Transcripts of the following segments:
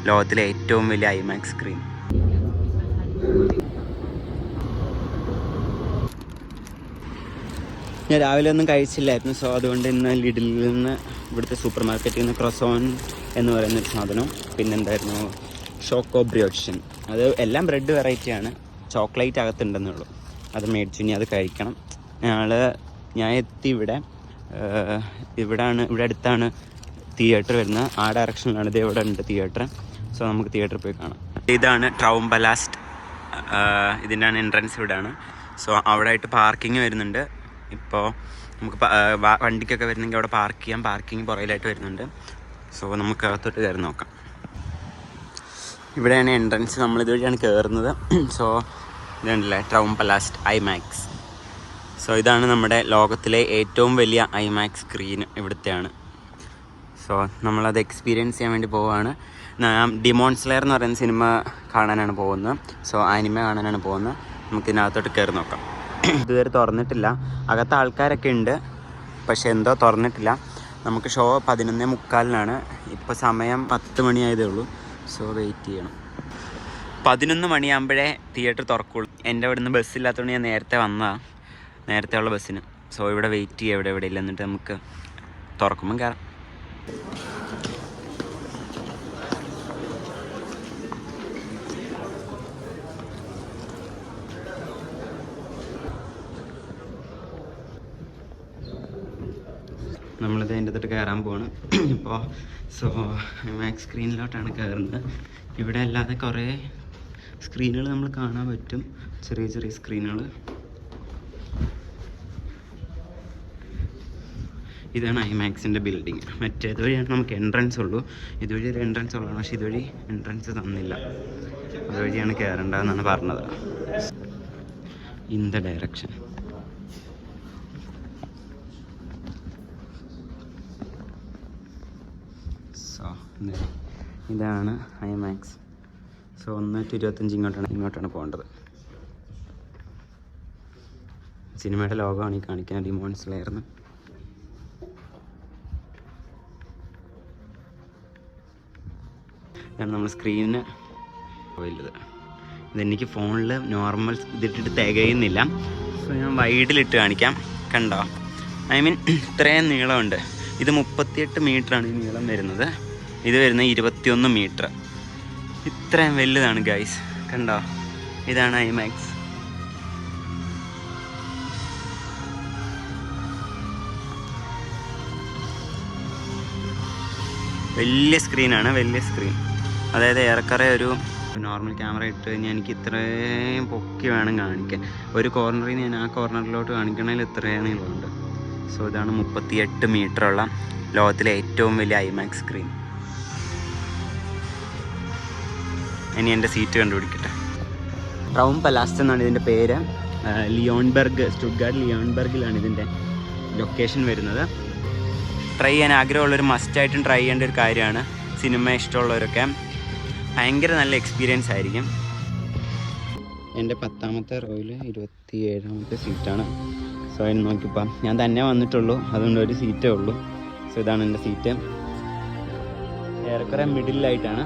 ലോകത്തിലെ ഏറ്റവും വലിയ ഐമാക്സ് സ്ക്രീൻ. ഞാൻ രാവിലെ ഒന്നും കഴിച്ചില്ലായിരുന്നു. സോ അതുകൊണ്ട് ഇന്ന് ലിഡിലിൽ നിന്ന്, ഇവിടുത്തെ സൂപ്പർ മാർക്കറ്റിൽ നിന്ന് ക്രോസോൺ എന്ന് പറയുന്നൊരു സാധനം, പിന്നെന്തായിരുന്നു ഷോക്കോ ബ്രിയോഷൻ. അത് എല്ലാം ബ്രെഡ് വെറൈറ്റിയാണ്, ചോക്ലേറ്റ് അകത്തുണ്ടെന്നുള്ളൂ. അത് മേടിച്ചു, ഇനി അത് കഴിക്കണം. ഞാൻ എത്തി ഇവിടെ അടുത്താണ് തിയേറ്റർ വരുന്നത്. ആ ഡയറക്ഷനിലാണ്, ഇത് ഇവിടെ ഉണ്ട് തിയേറ്റർ. സോ നമുക്ക് തിയേറ്ററിൽ പോയി കാണാം. ഇതാണ് ട്രൗംബലാസ്റ്റ്, ഇതിൻ്റെയാണ് എൻട്രൻസ് ഇവിടെയാണ്. സോ അവിടെ ആയിട്ട് പാർക്കിങ് വരുന്നുണ്ട്. ഇപ്പോൾ നമുക്ക് വണ്ടിക്കൊക്കെ വരുന്നെങ്കിൽ അവിടെ പാർക്ക് ചെയ്യാം. പാർക്കിങ് പുറകിലായിട്ട് വരുന്നുണ്ട്. സോ നമുക്ക് അകത്തോട്ട് കയറി നോക്കാം. ഇവിടെയാണ് എൻട്രൻസ്, നമ്മളിതുവഴിയാണ് കയറുന്നത്. സോ ഇതുണ്ടല്ലേ ട്രൗംബലാസ്റ്റ് ഐമാക്സ്. സോ ഇതാണ് നമ്മുടെ ലോകത്തിലെ ഏറ്റവും വലിയ ഐമാക്സ് സ്ക്രീൻ ഇവിടുത്തെയാണ്. സോ നമ്മളത് എക്സ്പീരിയൻസ് ചെയ്യാൻ വേണ്ടി പോവുകയാണ്. ഡിമോൺ സ്ലെയർ എന്ന് പറയുന്ന സിനിമ കാണാനാണ് പോകുന്നത്. സോ ആനിമ കാണാനാണ് പോകുന്നത്. നമുക്ക് ഇതിനകത്തോട്ട് കയറി നോക്കാം. ഇതുവരെ തുറന്നിട്ടില്ല. അകത്ത് ആൾക്കാരൊക്കെ ഉണ്ട്, പക്ഷെ എന്തോ തുറന്നിട്ടില്ല. നമുക്ക് ഷോ 11:45 ഇപ്പോൾ സമയം 10 മണിയായതേ ഉള്ളൂ. സോ വെയിറ്റ് ചെയ്യണം. 11 മണിയാകുമ്പോഴേ തിയേറ്റർ തുറക്കുള്ളൂ. എൻ്റെ ഇവിടെ നിന്ന് ബസ്സില്ലാത്തതുകൊണ്ട് ഞാൻ നേരത്തെ വന്നതാണ്, നേരത്തെ ഉള്ള ബസ്സിന്. സോ ഇവിടെ വെയിറ്റ് ചെയ്യുക, ഇവിടെ ഇല്ല. എന്നിട്ട് നമുക്ക് തുറക്കുമ്പം കയറാം. നമ്മളിത് അതിൻ്റെ തൊട്ട് കയറാൻ പോവാണ് ഇപ്പോൾ. സോ മാക്സ് സ്ക്രീനിലോട്ടാണ് കയറുന്നത്. ഇവിടെ അല്ലാതെ കുറേ സ്ക്രീനുകൾ നമ്മൾ കാണാൻ പറ്റും, ചെറിയ ചെറിയ സ്ക്രീനുകൾ. ഇതാണ് ഐമാക്സിൻ്റെ ബിൽഡിങ്. മറ്റേതുവഴിയാണ് നമുക്ക് എൻട്രൻസ് ഉള്ളൂ. ഇതുവഴി ഒരു എൻട്രൻസ് ഉള്ളതാണ്, പക്ഷേ ഇതുവഴി എൻട്രൻസ് തന്നില്ല. അതുവഴിയാണ് കയറേണ്ടതെന്നാണ് പറഞ്ഞത്. In the direction. സോ ഇതാണ് ഐമാക്സ്. സോ 1-25 ഇങ്ങോട്ടാണ് പോകേണ്ടത്. സിനിമയുടെ ലോഗമാണ് ഈ കാണിക്കുന്നത്, ഡിമോൺ സ്ലെയർന്ന്. ഇതാണ് നമ്മൾ സ്ക്രീനിന് വലുത്. ഇതെനിക്ക് ഫോണിൽ നോർമൽ ഇതിട്ടിട്ട് തികയുന്നില്ല. സോ ഞാൻ വൈഡിലിട്ട് കാണിക്കാം. കണ്ടോ? ഐ മീൻ ഇത്രയും നീളമുണ്ട്. ഇത് 38 മീറ്ററാണ് ഈ നീളം വരുന്നത്. ഇത് വരുന്നത് 21 മീറ്റർ. ഇത്രയും വലുതാണ് ഗൈസ്. കണ്ടോ? ഇതാണ് ഐമാക്സ്. വലിയ സ്ക്രീനാണ്, വലിയ സ്ക്രീൻ. അതായത് ഏറെക്കുറെ ഒരു നോർമൽ ക്യാമറ ഇട്ട് കഴിഞ്ഞാൽ എനിക്ക് ഇത്രയും പൊക്കി വേണം കാണിക്കാൻ. ഒരു കോർണറിൽ നിന്ന് ഞാൻ ആ കോർണറിലോട്ട് കാണിക്കണമെങ്കിൽ ഇത്രയും നീളമുണ്ട്. സോ ഇതാണ് 38 മീറ്ററുള്ള ലോകത്തിലെ ഏറ്റവും വലിയ ഐമാക്സ് സ്ക്രീൻ. ഇനി എൻ്റെ സീറ്റ് കണ്ടുപിടിക്കട്ടെ. ട്രൗംബലാസ്റ്റ് എന്നാണ് ഇതിൻ്റെ പേര്. ലിയോൺബർഗ്, സ്റ്റുട്ട്ഗാർട്ട് ലിയോൺബർഗിലാണ് ഇതിൻ്റെ ലൊക്കേഷൻ വരുന്നത്. ട്രൈ ചെയ്യാൻ ആഗ്രഹമുള്ളൊരു മസ്റ്റായിട്ടും ട്രൈ ചെയ്യേണ്ട ഒരു കാര്യമാണ്. സിനിമ ഇഷ്ടമുള്ളവരൊക്കെ ഭയങ്കര നല്ല എക്സ്പീരിയൻസ് ആയിരിക്കും. എൻ്റെ 10ാമത്തെ റോയിൽ 27ാമത്തെ സീറ്റാണ്. സോ അതിന് നോക്കിയപ്പോൾ ഞാൻ തന്നെ വന്നിട്ടുള്ളൂ, അതുകൊണ്ട് ഒരു സീറ്റേ ഉള്ളൂ. സോ ഇതാണ് എൻ്റെ സീറ്റ്. ഏറെക്കുറെ മിഡിലായിട്ടാണ്.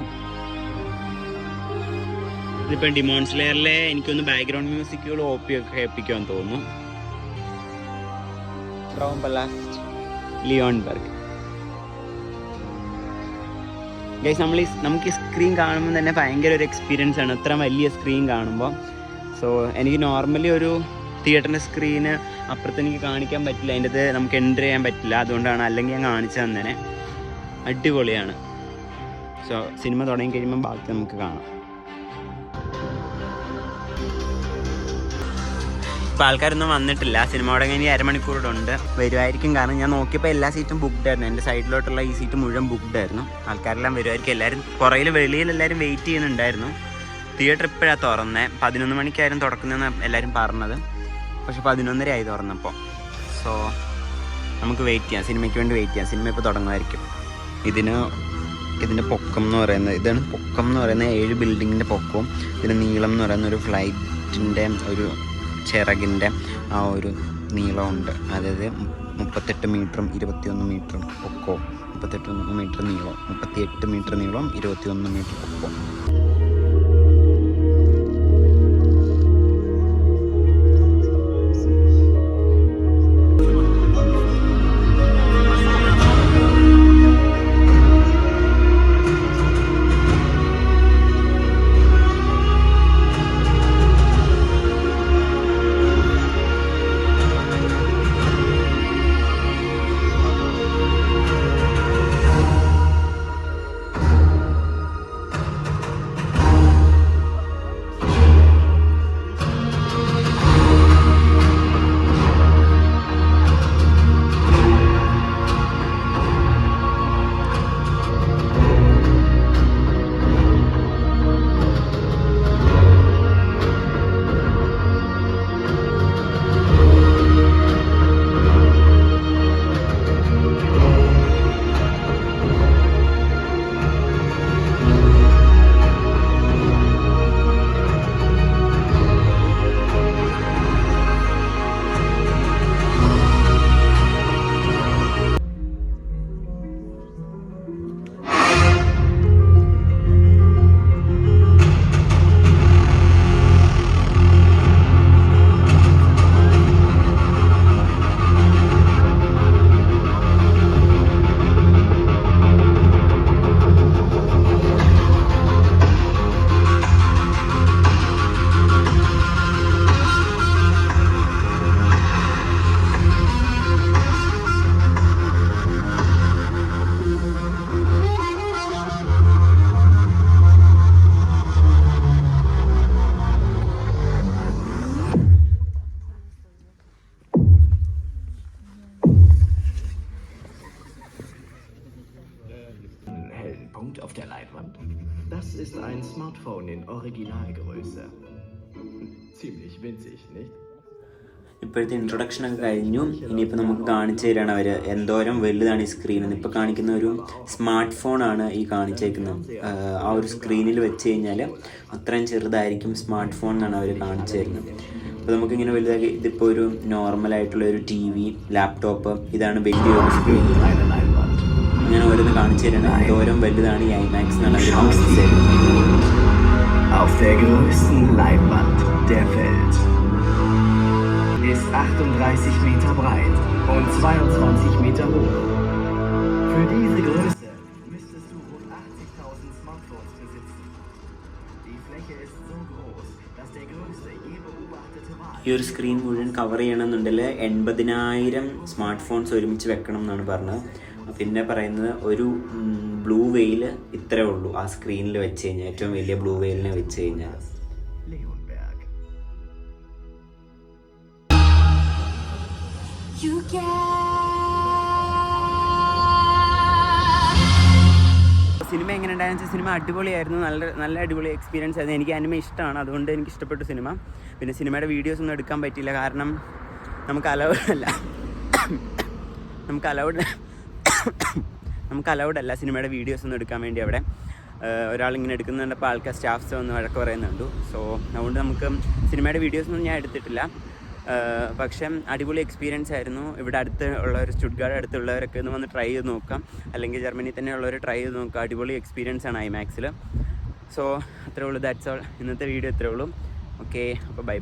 ഇതിപ്പോൾ ഡിമോൺ സ്ലെയറിലെ എനിക്കൊന്ന് ബാക്ക്ഗ്രൗണ്ട് മ്യൂസിക്കുകൾ ഒക്കെ കേൾപ്പിക്കുമെന്ന് തോന്നുന്നു. ട്രൗംബലാസ്റ്റ് ലിയോൺബർഗ്. ഗൈസ് നമുക്ക് ഈ സ്ക്രീൻ കാണുമ്പോൾ തന്നെ ഭയങ്കര ഒരു എക്സ്പീരിയൻസ് ആണ്, അത്ര വലിയ സ്ക്രീൻ കാണുമ്പോൾ. സോ എനിക്ക് നോർമലി ഒരു തിയേറ്ററിൻ്റെ സ്ക്രീന് അപ്പുറത്ത് എനിക്ക് കാണിക്കാൻ പറ്റില്ല, അതിൻ്റെ അത് നമുക്ക് എൻ്റർ ചെയ്യാൻ പറ്റില്ല. അതുകൊണ്ടാണ്, അല്ലെങ്കിൽ ഞാൻ കാണിച്ചു തന്നെ. അടിപൊളിയാണ്. സോ സിനിമ തുടങ്ങി കഴിയുമ്പോൾ ബാക്കി നമുക്ക് കാണാം. ഇപ്പോൾ ആൾക്കാരൊന്നും വന്നിട്ടില്ല. സിനിമ തുടങ്ങി ഇനി അരമണിക്കൂറുടെ ഉണ്ട്. വരുമായിരിക്കും, കാരണം ഞാൻ നോക്കിയപ്പോൾ എല്ലാ സീറ്റും ബുക്ക്ഡ് ആയിരുന്നു. എൻ്റെ സൈഡിലോട്ടുള്ള ഈ സീറ്റ് മുഴുവൻ ബുക്ക്ഡ് ആയിരുന്നു. ആൾക്കാരെല്ലാം വരുമായിരിക്കും. എല്ലാവരും പുറകിൽ വെളിയിൽ എല്ലാവരും വെയിറ്റ് ചെയ്യുന്നുണ്ടായിരുന്നു. തിയേറ്റർ ഇപ്പോഴാണ് തുറന്നത്. 11 മണിക്കായിരുന്നു തുറക്കുന്നതെന്ന് എല്ലാവരും പറഞ്ഞത്, പക്ഷെ 11:30 ആയി തുറന്നപ്പോൾ. സോ നമുക്ക് വെയിറ്റ് ചെയ്യാം, സിനിമയ്ക്ക് വേണ്ടി വെയിറ്റ് ചെയ്യാം. സിനിമ ഇപ്പോൾ തുടങ്ങുമായിരിക്കും. ഇതിൻ്റെ പൊക്കം എന്ന് പറയുന്നത്, ഇതാണ് പൊക്കം എന്ന് പറയുന്നത് 7 ബിൽഡിങ്ങിൻ്റെ പൊക്കവും ഇതിന് നീളം എന്ന് പറയുന്ന ഒരു ഫ്ലൈറ്റിൻ്റെ ഒരു ചിറകിൻ്റെ ആ ഒരു നീളമുണ്ട്. അതായത് 38 മീറ്ററും 21 മീറ്ററും പൊക്കവും 38 മീറ്റർ നീളം, 38 മീറ്റർ നീളം, 21 മീറ്റർ പൊക്കം. Punkt auf der Leinwand. Das ist ein Smartphone in Originalgröße. Ziemlich winzig, nicht? ഇപ്പോഴത്തെ ഇൻട്രൊഡക്ഷനൊക്കെ കഴിഞ്ഞു. ഇനിയിപ്പോൾ നമുക്ക് കാണിച്ചു തരാണ് അവർ എന്തോരം വലുതാണ് ഈ സ്ക്രീൻ എന്ന്. ഇപ്പോൾ കാണിക്കുന്ന ഒരു സ്മാർട്ട് ഫോണാണ് ഈ കാണിച്ചേക്കുന്നത്. ആ ഒരു സ്ക്രീനിൽ വെച്ച് കഴിഞ്ഞാൽ അത്രയും ചെറുതായിരിക്കും സ്മാർട്ട് ഫോൺ എന്നാണ് അവർ കാണിച്ചു തരുന്നത്. അപ്പോൾ നമുക്കിങ്ങനെ വലുതാക്കി ഇതിപ്പോൾ ഒരു നോർമലായിട്ടുള്ള ഒരു TV, ലാപ്ടോപ്പ്, ഇതാണ് വലിയൊരു സ്ക്രീൻ. ഞാൻ ഓരോന്ന് കാണിച്ചു തരാണ് എന്തോരം വലുതാണ് ഈ IMAX എന്നാണ് അവർ കാണിച്ചു തരുന്നത്. Auf der größten Leinwand der Welt ist 38 Meter breit und 22 Meter hoch. Für diese Größe müsstest du rund 80.000 Smartphones besitzen. Die Fläche ist so groß, dass der größte je beobachtete Wal. ഈ ഒരു screen മുഴുവൻ cover ചെയ്യണമെന്നുണ്ടെങ്കിൽ 80,000 smart phones ഒരുമിച്ച് വെക്കണം എന്നാണ് പറഞ്ഞത്. പിന്നെ പറയുന്നത് ഒരു ബ്ലൂ വെയിൽ ഇത്രേ ഉള്ളൂ ആ സ്ക്രീനിൽ വെച്ച് കഴിഞ്ഞാൽ, ഏറ്റവും വലിയ ബ്ലൂ വെയിലിനെ വെച്ച് കഴിഞ്ഞാൽ. സിനിമ എങ്ങനെ ഉണ്ടായെന്ന് വെച്ചാൽ സിനിമ അടിപൊളിയായിരുന്നു. നല്ല അടിപൊളി എക്സ്പീരിയൻസ് ആയിരുന്നു. എനിക്ക് അനിമ ഇഷ്ടമാണ്, അതുകൊണ്ട് എനിക്ക് ഇഷ്ടപ്പെട്ടു സിനിമ. പിന്നെ സിനിമയുടെ വീഡിയോസ് ഒന്നും എടുക്കാൻ പറ്റിയില്ല, കാരണം നമുക്ക് അലൗഡ് അല്ല സിനിമയുടെ വീഡിയോസ് ഒന്നും എടുക്കാൻ വേണ്ടി. അവിടെ ഒരാളിങ്ങനെ എടുക്കുന്നുണ്ടപ്പോൾ ആൾക്കാർ സ്റ്റാഫ്സ് ഒന്ന് വഴക്ക് പറയുന്നുണ്ട്. സോ അതുകൊണ്ട് നമുക്ക് സിനിമയുടെ വീഡിയോസൊന്നും ഞാൻ എടുത്തിട്ടില്ല. പക്ഷേ അടിപൊളി എക്സ്പീരിയൻസ് ആയിരുന്നു. ഇവിടെ അടുത്ത് ഉള്ളവർ, സ്റ്റുട്ട്ഗാർട്ട് അടുത്തുള്ളവരൊക്കെ ഒന്ന് വന്ന് ട്രൈ ചെയ്ത് നോക്കാം, അല്ലെങ്കിൽ ജർമ്മനി തന്നെ ഉള്ളവർ ട്രൈ ചെയ്ത് നോക്കാം. അടിപൊളി എക്സ്പീരിയൻസ് ആണ് IMAX. സോ അത്രേ ഉള്ളൂ, ദാറ്റ്സ് ഓൾ. ഇന്നത്തെ വീഡിയോ ഇത്രേ ഉള്ളൂ. ഓക്കെ, അപ്പോൾ ബൈ.